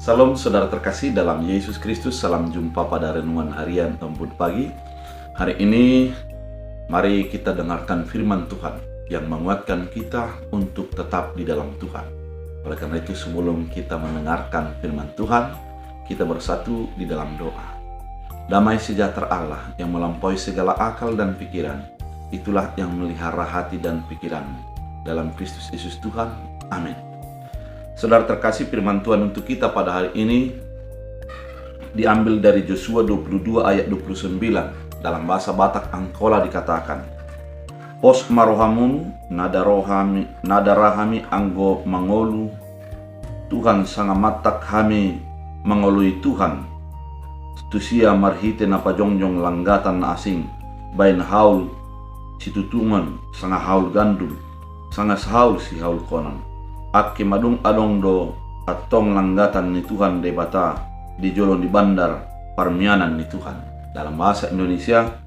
Salam saudara terkasih dalam Yesus Kristus, salam jumpa pada renungan harian Embun Pagi. Hari ini mari kita dengarkan firman Tuhan yang menguatkan kita untuk tetap di dalam Tuhan. Oleh karena itu sebelum kita mendengarkan firman Tuhan, kita bersatu di dalam doa. Damai sejahtera Allah yang melampaui segala akal dan pikiran, itulah yang melihara hati dan pikiranmu dalam Kristus Yesus Tuhan. Amin. Saudara terkasih, firman Tuhan untuk kita pada hari ini diambil dari Yosua 22 ayat 29. Dalam bahasa Batak Angkola dikatakan, Pos marohamun nadarahami anggo mangolu, Tuhan sangamatak kami mangolui Tuhan. Tusia marhite na pajongjong langgatan na asing, bain haul situtungan sanga haul gandum, sanga haul si haul konan. Aki madung adong do atong langgatan ni Tuhan de bata di jolon di bandar parmianan ni Tuhan. Dalam bahasa Indonesia,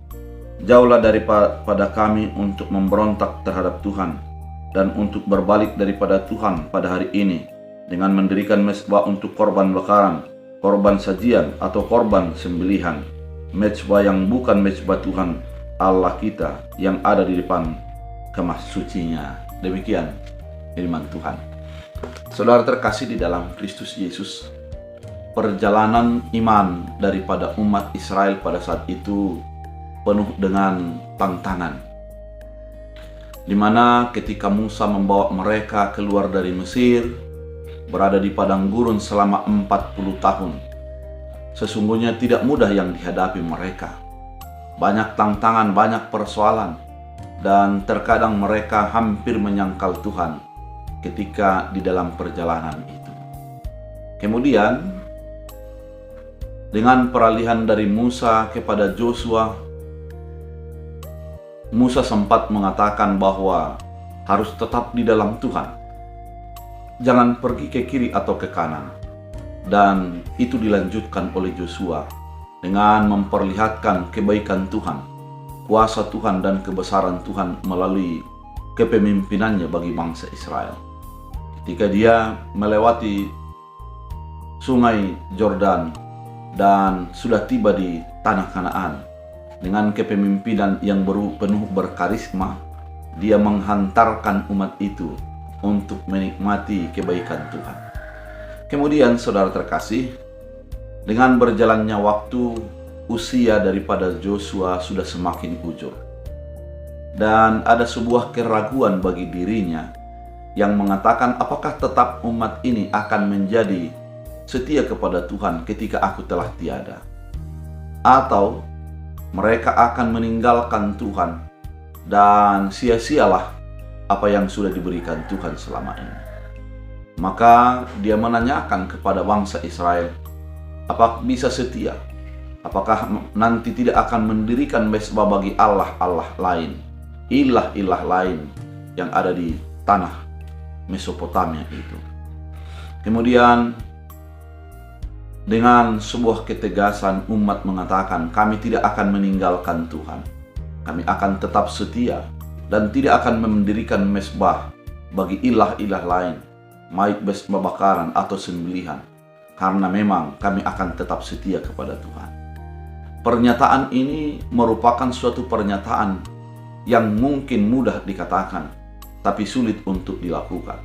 jauhlah daripada kami untuk memberontak terhadap Tuhan dan untuk berbalik daripada Tuhan pada hari ini dengan mendirikan mezbah untuk korban bakaran, korban sajian atau korban sembelihan, mezbah yang bukan mezbah Tuhan Allah kita yang ada di depan kemah sucinya. Demikian firman Tuhan. Saudara terkasih di dalam Kristus Yesus, perjalanan iman daripada umat Israel pada saat itu penuh dengan tantangan, di mana ketika Musa membawa mereka keluar dari Mesir, berada di padang gurun selama 40 tahun, sesungguhnya tidak mudah yang dihadapi mereka. Banyak tantangan, banyak persoalan, dan terkadang mereka hampir menyangkal Tuhan ketika di dalam perjalanan itu. Kemudian dengan peralihan dari Musa kepada Joshua, Musa sempat mengatakan bahwa harus tetap di dalam Tuhan, jangan pergi ke kiri atau ke kanan. Dan itu dilanjutkan oleh Joshua dengan memperlihatkan kebaikan Tuhan, kuasa Tuhan dan kebesaran Tuhan melalui kepemimpinannya bagi bangsa Israel. Ketika dia melewati sungai Yordan dan sudah tiba di tanah Kanaan, dengan kepemimpinan yang penuh berkarisma, dia menghantarkan umat itu untuk menikmati kebaikan Tuhan. Kemudian saudara terkasih, dengan berjalannya waktu, usia daripada Joshua sudah semakin ujur. Dan ada sebuah keraguan bagi dirinya yang mengatakan, apakah tetap umat ini akan menjadi setia kepada Tuhan ketika aku telah tiada? Atau mereka akan meninggalkan Tuhan dan sia-sialah apa yang sudah diberikan Tuhan selama ini? Maka dia menanyakan kepada bangsa Israel, apakah bisa setia? Apakah nanti tidak akan mendirikan mezbah bagi Allah-Allah lain, ilah-ilah lain yang ada di tanah Mesopotamia itu? Kemudian dengan sebuah ketegasan umat mengatakan, kami tidak akan meninggalkan Tuhan, kami akan tetap setia dan tidak akan mendirikan mezbah bagi ilah-ilah lain, baik mezbah bakaran atau sembelihan, karena memang kami akan tetap setia kepada Tuhan. Pernyataan ini merupakan suatu pernyataan yang mungkin mudah dikatakan, tapi sulit untuk dilakukan.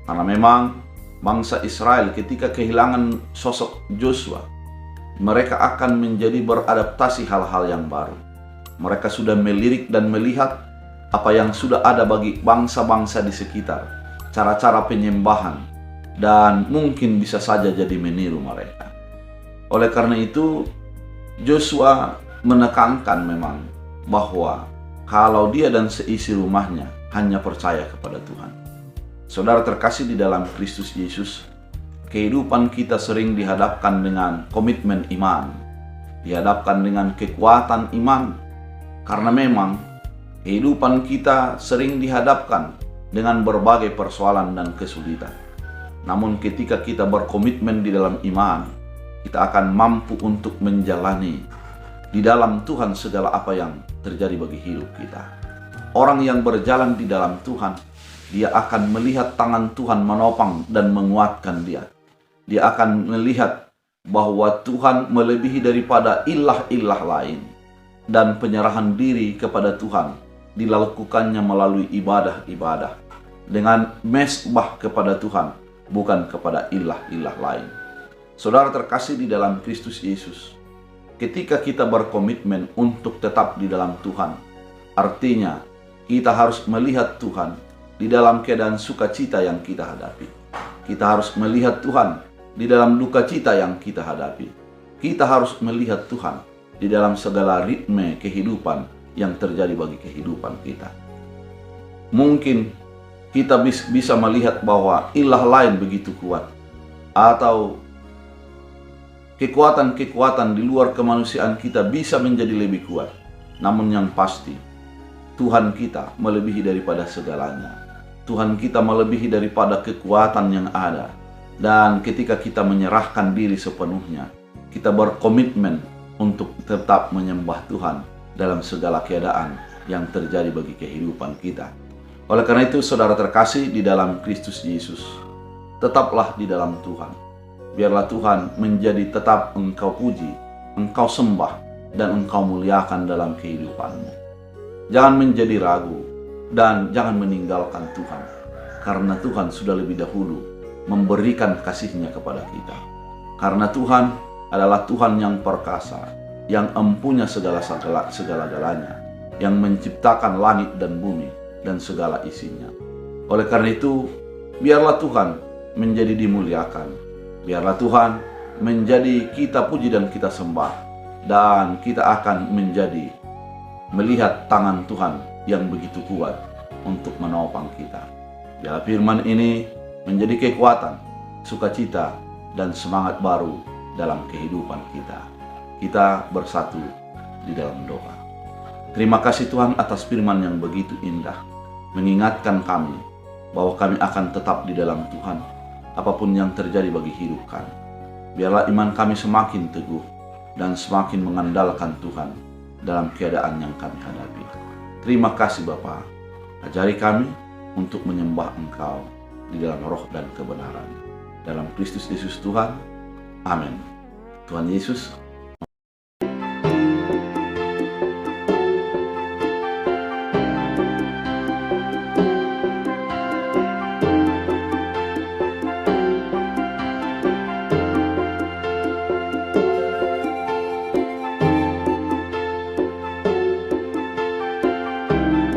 Karena memang bangsa Israel ketika kehilangan sosok Joshua, mereka akan menjadi beradaptasi hal-hal yang baru. Mereka sudah melirik dan melihat apa yang sudah ada bagi bangsa-bangsa di sekitar, cara-cara penyembahan, dan mungkin bisa saja jadi meniru mereka. Oleh karena itu, Joshua menekankan memang bahwa kalau dia dan seisi rumahnya hanya percaya kepada Tuhan. Saudara terkasih di dalam Kristus Yesus, kehidupan kita sering dihadapkan dengan komitmen iman, dihadapkan dengan kekuatan iman, karena memang kehidupan kita sering dihadapkan dengan berbagai persoalan dan kesulitan. Namun ketika kita berkomitmen di dalam iman, kita akan mampu untuk menjalani di dalam Tuhan segala apa yang terjadi bagi hidup kita. Orang yang berjalan di dalam Tuhan, dia akan melihat tangan Tuhan menopang dan menguatkan dia. Dia akan melihat bahwa Tuhan melebihi daripada ilah-ilah lain. Dan penyerahan diri kepada Tuhan dilakukannya melalui ibadah-ibadah. Dengan mesbah kepada Tuhan, bukan kepada ilah-ilah lain. Saudara terkasih di dalam Kristus Yesus, ketika kita berkomitmen untuk tetap di dalam Tuhan, artinya kita harus melihat Tuhan di dalam keadaan sukacita yang kita hadapi. Kita harus melihat Tuhan di dalam duka cita yang kita hadapi. Kita harus melihat Tuhan di dalam segala ritme kehidupan yang terjadi bagi kehidupan kita. Mungkin kita bisa melihat bahwa ilah lain begitu kuat, atau kekuatan-kekuatan di luar kemanusiaan kita bisa menjadi lebih kuat. Namun yang pasti, Tuhan kita melebihi daripada segalanya. Tuhan kita melebihi daripada kekuatan yang ada. Dan ketika kita menyerahkan diri sepenuhnya, kita berkomitmen untuk tetap menyembah Tuhan dalam segala keadaan yang terjadi bagi kehidupan kita. Oleh karena itu, saudara terkasih di dalam Kristus Yesus, tetaplah di dalam Tuhan. Biarlah Tuhan menjadi tetap engkau puji, engkau sembah, dan engkau muliakan dalam kehidupanmu. Jangan menjadi ragu dan jangan meninggalkan Tuhan, karena Tuhan sudah lebih dahulu memberikan kasih-Nya kepada kita. Karena Tuhan adalah Tuhan yang perkasa, yang empunya segala-galanya, yang menciptakan langit dan bumi dan segala isinya. Oleh karena itu, biarlah Tuhan menjadi dimuliakan. Biarlah Tuhan menjadi kita puji dan kita sembah. Dan kita akan menjadi melihat tangan Tuhan yang begitu kuat untuk menopang kita. Biarlah firman ini menjadi kekuatan, sukacita, dan semangat baru dalam kehidupan kita. Kita bersatu di dalam doa. Terima kasih Tuhan atas firman yang begitu indah, mengingatkan kami bahwa kami akan tetap di dalam Tuhan apapun yang terjadi bagi hidup kami. Biarlah iman kami semakin teguh dan semakin mengandalkan Tuhan dalam keadaan yang kami hadapi. Terima kasih Bapa, ajari kami untuk menyembah Engkau di dalam roh dan kebenaran. Dalam Kristus Yesus Tuhan, amin. Tuhan Yesus